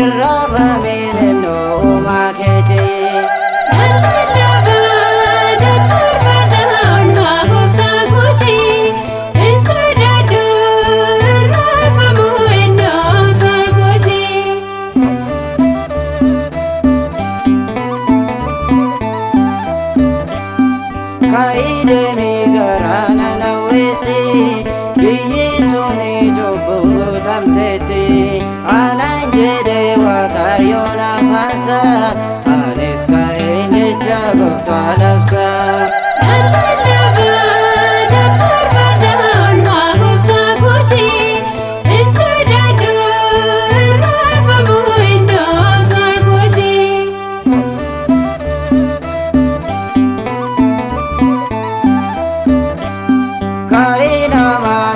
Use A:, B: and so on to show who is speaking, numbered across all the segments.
A: Irraafameen uumaa keetii. Kaidemi garana naweti biyyi suni cubbuu guutamteetti anan jedhe Waaqayyoon afaansa anis ka'een jecha Gooftaa labsa.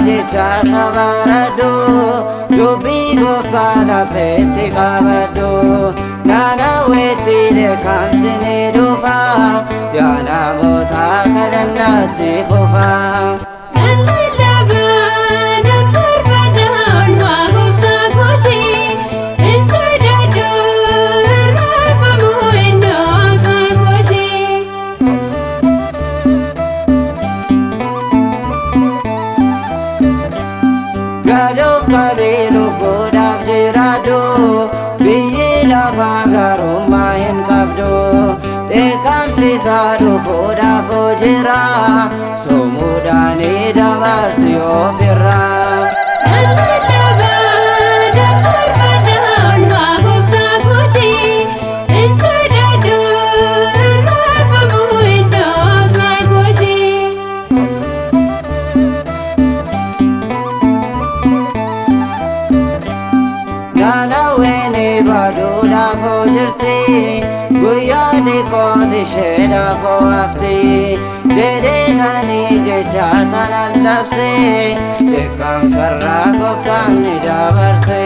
A: Jecha sabaradu dubbii Gooftaa laphatti qabadhu naannawweetti dheekkamsi dhufa yaa namoota kadhannaatti fufa. Gadoof qabeelu godhaaf jiraadhu biyyi lafaa garummaa hin qabdu dheekkamsi isaa dhufuudhaaf jira soomuudhaan dabarsi ofirraa. Naannawweeni baduudhaaf jirti guyyaa xiqqooti isheedhaaf hafti jedheetanii jecha sanan labse dheekkamsarraa Gooftaan ni dabarse.